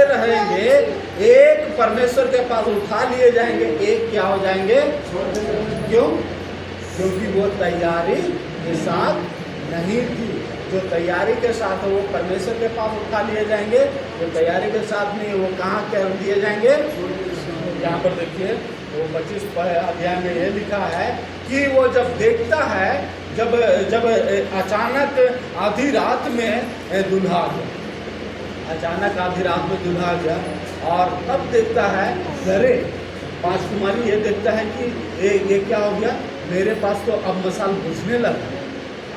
रहेंगे, एक परमेश्वर के पास उठा लिए जाएंगे, एक क्या हो जाएंगे? क्यों? क्योंकि वो तैयारी के साथ नहीं थी। जो तैयारी के साथ है वो परमेश्वर के पास उठा लिए जाएंगे, जो तैयारी के साथ नहीं है वो कहाँ कर दिए जाएंगे? यहाँ पर देखिए वो 25 अध्याय में ये लिखा है कि वो जब देखता है, जब जब अचानक आधी रात में दूल्हा आ गया, अचानक आधी रात में दूल्हा आ गया, और तब देखता है अरे राजकुमारी ये देखता है कि ये क्या हो गया, मेरे पास तो अब मसाल बुझने लगा,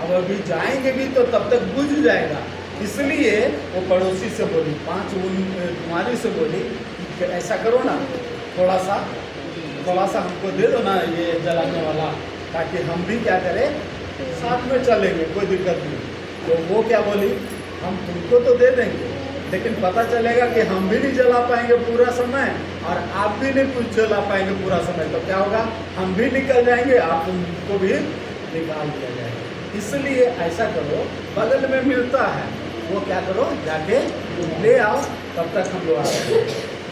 अब अभी जाएंगे भी तो तब तक बुझ जाएगा। इसलिए वो पड़ोसी से बोली, 5 कुमारी से बोली कि ऐसा करो ना, थोड़ा सा हमको दे दो ना ये जलाने वाला, ताकि हम भी क्या करें, साथ में चलेंगे, कोई दिक्कत नहीं। तो वो क्या बोली, हम तुमको तो दे देंगे, लेकिन पता चलेगा कि हम भी नहीं जला पाएंगे पूरा समय और आप भी नहीं कुछ जला पाएंगे पूरा समय, तो क्या होगा, हम भी निकल जाएंगे, आप तुमको भी निकाल दिया जाएगा। इसलिए ऐसा करो, बगल में मिलता है, वो क्या करो, जाके ले आओ, तब तक हम लोग आए।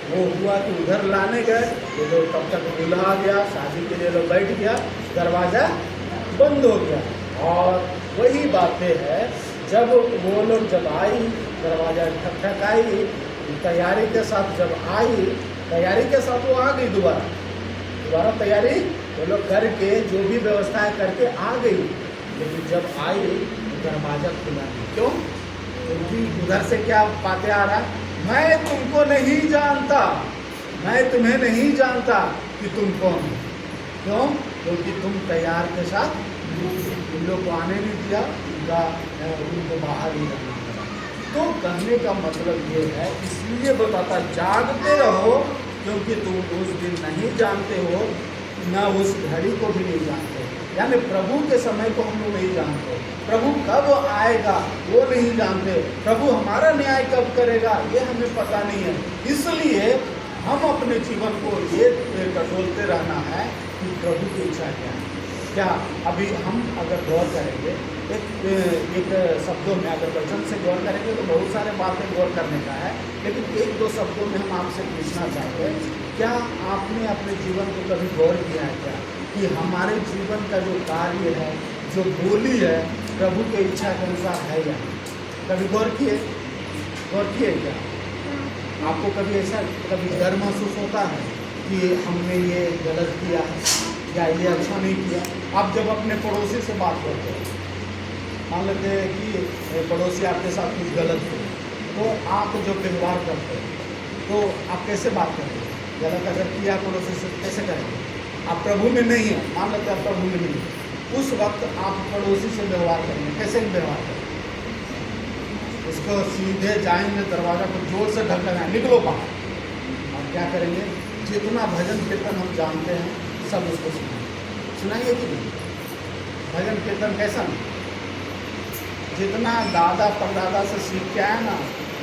वो हुआ कि उधर लाने गए, ये लोग तब तक दूल्हा आ गया, शादी के लिए लोग बैठ गया, दरवाज़ा बंद हो गया। और वही बातें है, जब वो लोग जब आई, दरवाज़ा ठकठकाई, तैयारी के साथ जब आई, तैयारी के साथ वो आ गई, दोबारा तैयारी वो लोग करके जो भी व्यवस्थाएं करके आ गई, लेकिन जब आई दरवाज़ा खुला नहीं। क्यों? क्योंकि उधर से क्या बातें आ रहा है, मैं तुमको नहीं जानता, मैं तुम्हें नहीं जानता कि तुम कौन हो। क्यों? क्योंकि तुम तैयार के साथ उन लोग को आने नहीं दिया, उनको बाहर ही रखना पड़ा। तो कहने का मतलब ये है, इसलिए बताता जागते रहो, क्योंकि तुम उस दिन नहीं जानते हो, ना उस घड़ी को भी नहीं जानते। यानी प्रभु के समय को हम लोग नहीं जानते, प्रभु कब आएगा वो नहीं जानते, प्रभु हमारा न्याय कब करेगा ये हमें पता नहीं है। इसलिए हम अपने जीवन को ये टटोलते रहना है कि प्रभु की इच्छा क्या है। क्या अभी हम अगर गौर करेंगे, एक शब्दों में अगर वचन से गौर करेंगे तो बहुत सारे बातें गौर करने का है, लेकिन 1-2 शब्दों में हम आपसे पूछना चाहते हैं, क्या आपने अपने जीवन को कभी गौर किया है क्या कि हमारे जीवन का जो कार्य है, जो बोली है, प्रभु की इच्छा के अनुसार है या नहीं? कभी गौर किए क्या? आपको कभी ऐसा कभी डर महसूस होता है कि हमने ये गलत किया या ये अच्छा नहीं किया? आप जब अपने पड़ोसी से बात करते हैं, मान लेते हैं कि पड़ोसी आपके साथ कुछ गलत हो, तो आप जो व्यवहार करते हैं तो आप कैसे बात करते हैं? गलत अगर किया पड़ोसी से कैसे करेंगे? आप प्रभु में नहीं है, मान लेते हैं आप प्रभु में नहीं है, उस वक्त आप पड़ोसी से व्यवहार करेंगे, कैसे व्यवहार करेंगे? उसको सीधे जाएंगे, दरवाज़ा को जोर से ढक लगाएंगे, निकलो बाहर, और क्या करेंगे, जितना भजन कीर्तन हम जानते हैं सब उसको सुनाइए कि नहीं? भजन कीर्तन कैसा नहीं, जितना दादा परदादा से सीख के आया ना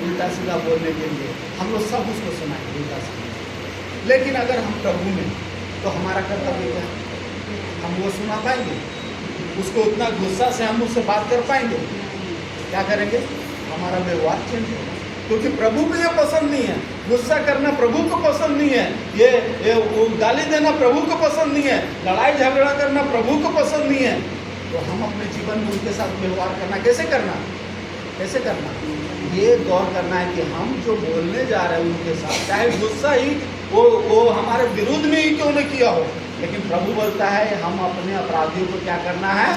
उल्टा सीधा बोलने के लिए, हम लोग सब उसको सुनाएंगे उल्टा सीधा। लेकिन अगर हम प्रभु में, तो हमारा कर्तव्य क्या है? हम वो सुना पाएंगे? उसको उतना गुस्सा से हम उससे बात कर पाएंगे? क्या करेंगे? हमारा व्यवहार चेंज होगा, क्योंकि प्रभु को ये पसंद नहीं है, गुस्सा करना प्रभु को पसंद नहीं है, ये गाली देना प्रभु को पसंद नहीं है, लड़ाई झगड़ा करना प्रभु को पसंद नहीं है। तो हम अपने जीवन में उनके साथ व्यवहार करना कैसे करना, ये गौर करना है कि हम जो बोलने जा रहे हैं उनके साथ, चाहे गुस्सा ही वो हमारे विरुद्ध में ही क्यों न किया हो, लेकिन प्रभु बोलता है हम अपने अपराधियों को क्या करना है,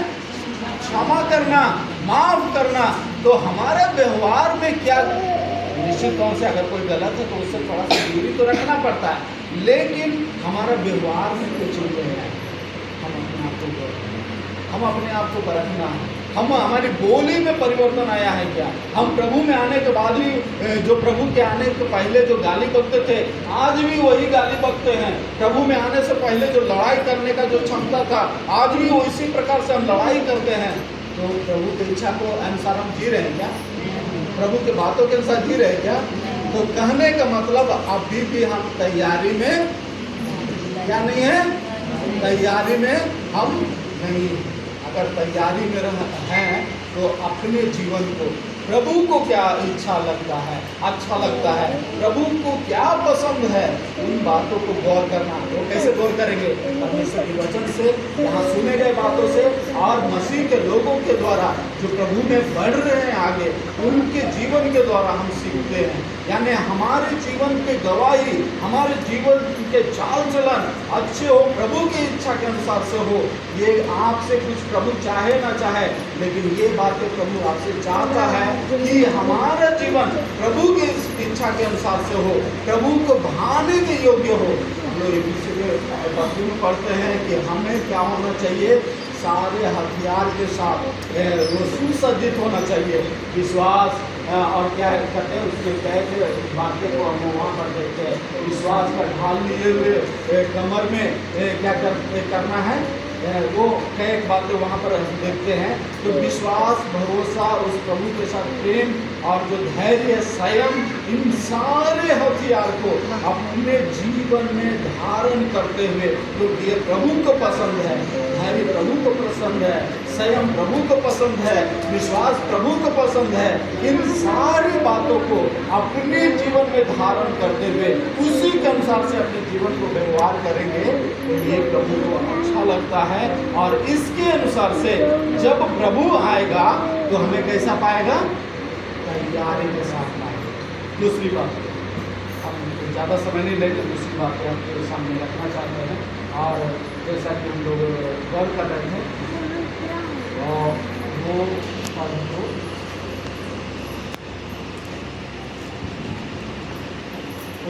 क्षमा करना, माफ करना। तो हमारे व्यवहार में क्या, निश्चित तौर से अगर कोई गलत है तो उससे थोड़ा सा दूरी तो रखना पड़ता है, लेकिन हमारा व्यवहार में कुछ चीज़ें हैं, हम अपने आप को हम अपने आप को परखना है, हमारी बोली में परिवर्तन आया है क्या? हम प्रभु में आने के बाद भी जो प्रभु के आने के पहले जो गाली बकते थे आज भी वही गाली बकते हैं। प्रभु में आने से पहले जो लड़ाई करने का जो क्षमता था आज भी वो इसी प्रकार से हम लड़ाई करते हैं। तो प्रभु की इच्छा को अनुसार हम जी रहे हैं क्या? प्रभु की बातों के अनुसार जी रहे हैं क्या? तो कहने का मतलब अभी भी हम तैयारी में क्या नहीं है, तैयारी में हम नहीं। अगर तैयारी में हैं तो अपने जीवन को प्रभु को क्या इच्छा लगता है, अच्छा लगता है, प्रभु को क्या पसंद है, उन बातों को गौर करना। वो कैसे गौर करेंगे? परमेश्वर के वचन से, यहाँ सुने गए बातों से, और मसीह के लोगों के द्वारा जो प्रभु में बढ़ रहे हैं आगे, उनके जीवन के द्वारा हम सीखते हैं। यानी हमारे जीवन की गवाही, हमारे जीवन के चाल चलन अच्छे हो, प्रभु की इच्छा के अनुसार से हो। ये आपसे कुछ प्रभु चाहे ना चाहे, लेकिन ये बातें प्रभु आपसे चाहता है कि हमारा जीवन प्रभु की इच्छा के अनुसार से हो, प्रभु को भाने के योग्य हो। हम लोग एक में पढ़ते हैं कि हमें क्या होना चाहिए? सारे हथियार के साथ वो सुसज्जित होना चाहिए। विश्वास और क्या करते हैं, उसके कैसे बातें को हम वहाँ पर देखते हैं। विश्वास का ढाल लिए हुए कमर में क्या करना है, वो कई बातें वहाँ पर हम देखते हैं। तो विश्वास, भरोसा, उस प्रभु के साथ प्रेम और जो धैर्य, संयम, इन सारे हथियार को अपने जीवन में धारण करते हुए, तो ये प्रभु को पसंद है। धैर्य प्रभु को पसंद है, संयम प्रभु को पसंद है, विश्वास प्रभु को पसंद है। इन सारी बातों को अपने जीवन में धारण करते हुए उसी के अनुसार से अपने जीवन को व्यवहार करेंगे, तो ये प्रभु को अच्छा लगता है। और इसके अनुसार से जब प्रभु आएगा तो हमें कैसा पाएगा? तैयारी के साथ पाएगा। दूसरी बात, हम ज़्यादा समय नहीं लेंगे, दूसरी बात को आपके सामने रखना चाहते हैं। और जैसा कि हम लोग गौर कर रहे हैं, और वो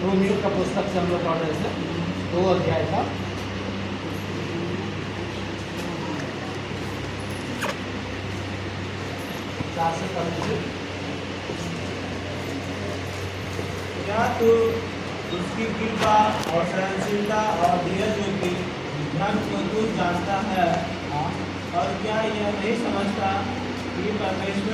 रोमियो का पुस्तक से हम लोग पढ़ रहे थे, 2 अध्याय था। क्या तू उसकी कृपा और सहनशीलता और धीरज की धन को तू जानता है? और क्या यह नहीं समझता कि परमेश्वर